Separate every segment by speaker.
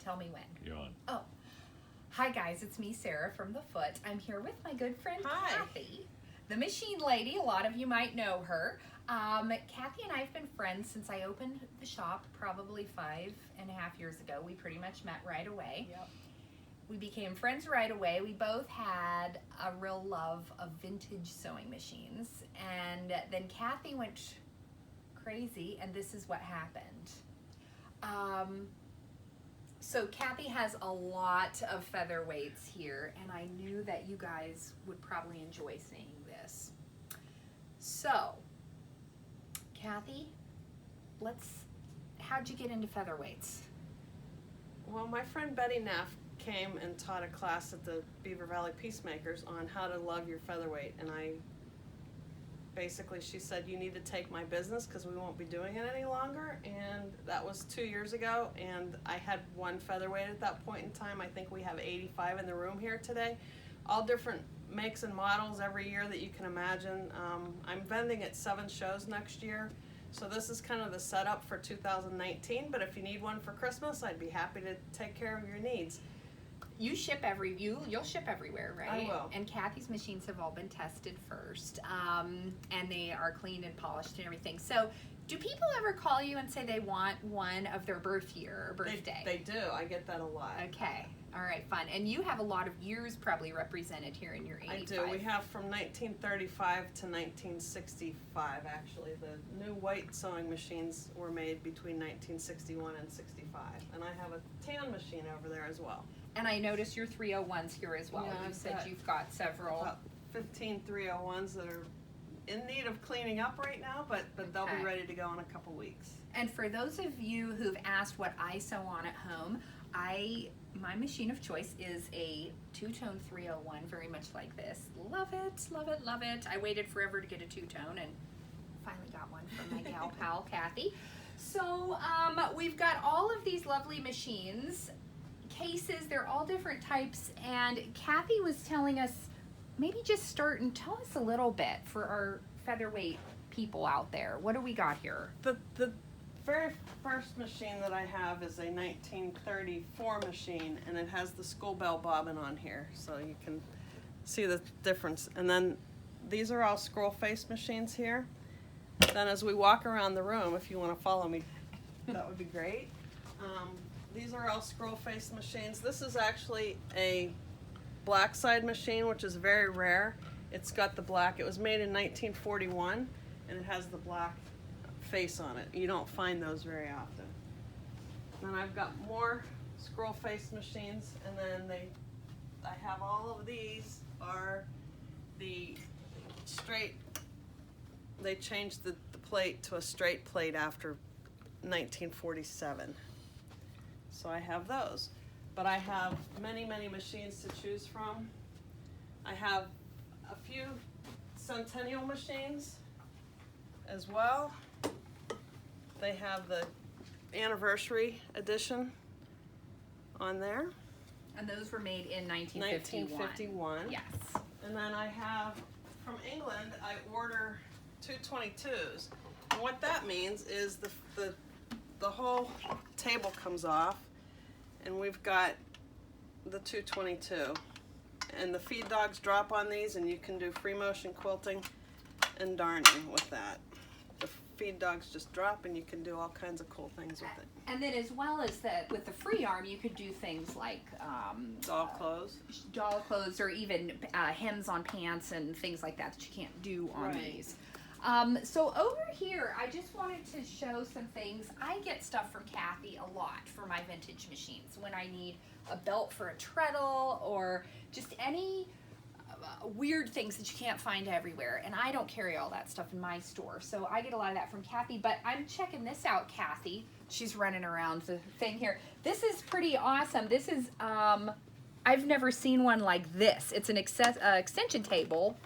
Speaker 1: Tell me when.
Speaker 2: You're on.
Speaker 1: Oh. Hi guys, it's me, Sarah from The Foot. I'm here with my good friend, Kathy, the machine lady. A lot of you might know her. Kathy and I have been friends since I opened the shop probably 5.5 years ago. We pretty much met right away.
Speaker 3: Yep.
Speaker 1: We became friends right away. We both had a real love of vintage sewing machines. And then Kathy went crazy, and this is what happened. So Kathy has a lot of featherweights here, and I knew that you guys would probably enjoy seeing this. So, Kathy, how'd you get into featherweights?
Speaker 3: Well, my friend Betty Neff came and taught a class at the Beaver Valley Peacemakers on how to love your featherweight, and she said, you need to take my business because we won't be doing it any longer, and that was 2 years ago, and I had one featherweight at that point in time. I think we have 85 in the room here today, all different makes and models every year that you can imagine. I'm vending at 7 shows next year, so this is kind of the setup for 2019, but if you need one for Christmas, I'd be happy to take care of your needs.
Speaker 1: You ship you'll ship everywhere, right?
Speaker 3: I will.
Speaker 1: And Kathy's machines have all been tested first, and they are cleaned and polished and everything. So, do people ever call you and say they want one of their birth year or birthday?
Speaker 3: They do. I get that a lot.
Speaker 1: Okay. All right, fun. And you have a lot of years probably represented here in your 85.
Speaker 3: I do. We have from 1935 to 1965, actually. The new white sewing machines were made between 1961 and 65. And I have a tan machine over there as well.
Speaker 1: And I notice your 301s here as well.
Speaker 3: Yeah,
Speaker 1: You said you've got several.
Speaker 3: About 15 301s that are in need of cleaning up right now, but they'll be ready to go in a couple weeks.
Speaker 1: And for those of you who've asked what I sew on at home, my machine of choice is a two-tone 301, very much like this. Love it, love it, love it. I waited forever to get a two-tone and finally got one from my gal pal, Kathy. So we've got all of these lovely machines, cases, they're all different types, and Kathy was telling us, maybe just start and tell us a little bit for our featherweight people out there. What do we got here?
Speaker 3: The very first machine that I have is a 1934 machine, and it has the school bell bobbin on here, so you can see the difference. And then these are all scroll face machines here. Then as we walk around the room, if you want to follow me, that would be great. These are all scroll face machines. This is actually a black side machine, which is very rare. It's got the black. It was made in 1941, and it has the black face on it. You don't find those very often. Then I've got more scroll face machines, and then I have all of these are the straight. They changed the plate to a straight plate after 1947. So I have those. But I have many, many machines to choose from. I have a few Centennial machines as well. They have the anniversary edition on there.
Speaker 1: And those were made in 1951.
Speaker 3: 1951.
Speaker 1: Yes.
Speaker 3: And then I have, from England, I order 222s. And what that means is the whole table comes off, and we've got the 222. And the feed dogs drop on these, and you can do free motion quilting and darning with that. The feed dogs just drop, and you can do all kinds of cool things with it.
Speaker 1: And then as well as that, with the free arm, you could do things like
Speaker 3: doll clothes,
Speaker 1: or even hems on pants and things like that you can't do on these. So over here, I just wanted to show some things. I get stuff from Kathy a lot for my vintage machines when I need a belt for a treadle or just any weird things that you can't find everywhere. And I don't carry all that stuff in my store, so I get a lot of that from Kathy. But I'm checking this out, Kathy. She's running around the thing here. This is pretty awesome. This is, I've never seen one like this. It's an extension table,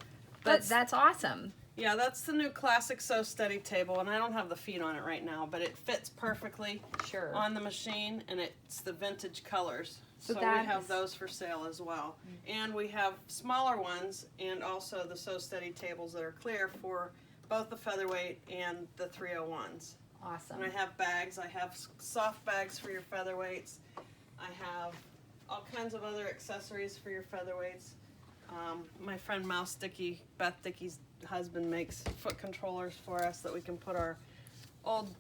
Speaker 1: but that's awesome.
Speaker 3: Yeah, that's the new classic Sew Steady table, and I don't have the feet on it right now, but it fits perfectly on the machine, and it's the vintage colors. So we have those for sale as well. And we have smaller ones, and also the Sew Steady tables that are clear for both the featherweight and the 301s.
Speaker 1: Awesome.
Speaker 3: And I have bags. I have soft bags for your featherweights. I have all kinds of other accessories for your featherweights. My friend Beth Dickey's husband, makes foot controllers for us that we can put our old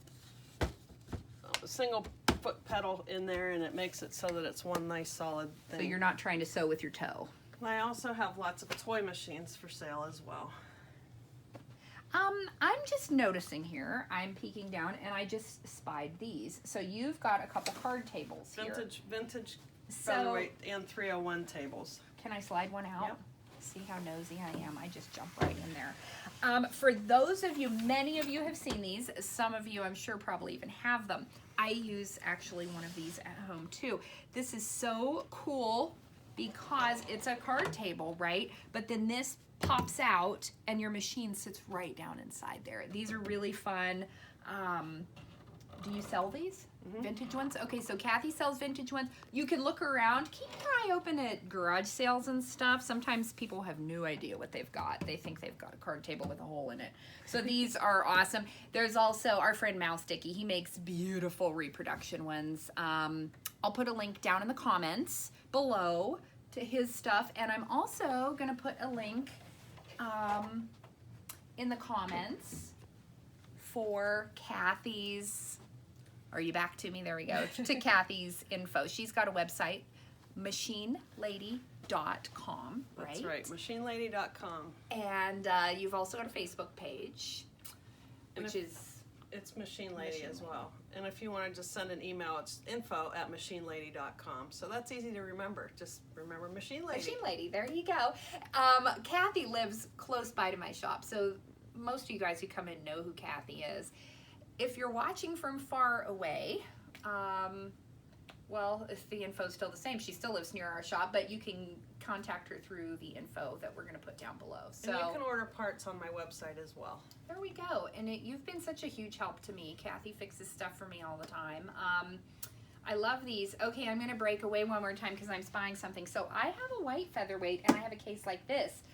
Speaker 3: single foot pedal in there, and it makes it so that it's one nice solid thing.
Speaker 1: So you're not trying to sew with your toe.
Speaker 3: I also have lots of toy machines for sale as well.
Speaker 1: I'm just noticing here, I'm peeking down, and I just spied these. So you've got a couple card tables here.
Speaker 3: Vintage featherweight and 301 tables.
Speaker 1: Can I slide one out?
Speaker 3: Yep.
Speaker 1: See how nosy I am. I just jump right in there. For those of you, many of you have seen these. Some of you, I'm sure, probably even have them. I use actually one of these at home too. This is so cool because it's a card table, right? But then this pops out and your machine sits right down inside there. These are really fun. Do you sell these? Vintage ones? Okay, so Kathy sells vintage ones. You can look around. Keep your eye open at garage sales and stuff. Sometimes people have no idea what they've got. They think they've got a card table with a hole in it. So these are awesome. There's also our friend Mouse Dickey. He makes beautiful reproduction ones. I'll put a link down in the comments below to his stuff. And I'm also going to put a link in the comments for Kathy's. Are you back to me? There we go. To Kathy's info. She's got a website, machinelady.com, right?
Speaker 3: That's right, machinelady.com.
Speaker 1: And you've also got a Facebook page,
Speaker 3: It's Machine Lady as well. And if you want to just send an email, it's info@machinelady.com. So that's easy to remember. Just remember Machine Lady.
Speaker 1: Machine Lady, there you go. Kathy lives close by to my shop, so most of you guys who come in know who Kathy is. If you're watching from far away, well, if the info's still the same, she still lives near our shop, but you can contact her through the info that we're going to put down below. So
Speaker 3: and you can order parts on my website as well.
Speaker 1: There we go. And you've been such a huge help to me. Kathy fixes stuff for me all the time. I love these. Okay, I'm going to break away one more time because I'm spying something. So I have a white featherweight, and I have a case like this.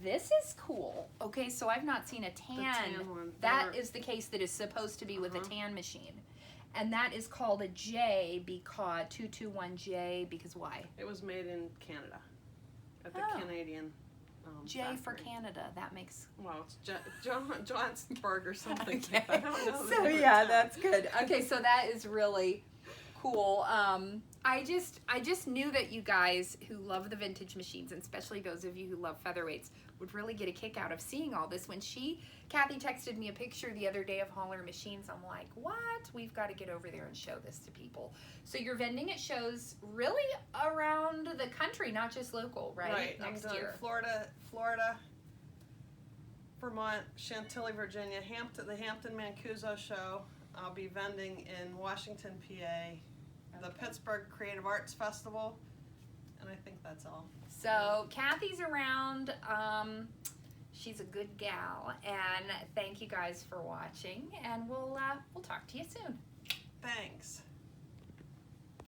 Speaker 1: This is cool. Okay, so I've not seen a tan.
Speaker 3: One.
Speaker 1: That is the case that is supposed to be with a tan machine. And that is called a J because 221J because why?
Speaker 3: It was made in Canada at the Canadian
Speaker 1: J
Speaker 3: factory.
Speaker 1: for Canada. That makes
Speaker 3: Well, it's Johnsburg or something.
Speaker 1: Okay.
Speaker 3: I don't know.
Speaker 1: So yeah, that's good. Okay, so that is really cool. I just knew that you guys who love the vintage machines, and especially those of you who love featherweights, would really get a kick out of seeing all this. When Kathy texted me a picture the other day of Holler machines, I'm like, what? We've got to get over there and show this to people. So you're vending at shows really around the country, not just local, right?
Speaker 3: Right.
Speaker 1: Next
Speaker 3: I'm
Speaker 1: year.
Speaker 3: Florida, Vermont, Chantilly, Virginia, the Hampton Mancuso show. I'll be vending in Washington, PA, the Pittsburgh Creative Arts Festival, and I think that's all.
Speaker 1: So Kathy's around. She's a good gal, and thank you guys for watching. And we'll talk to you soon.
Speaker 3: Thanks.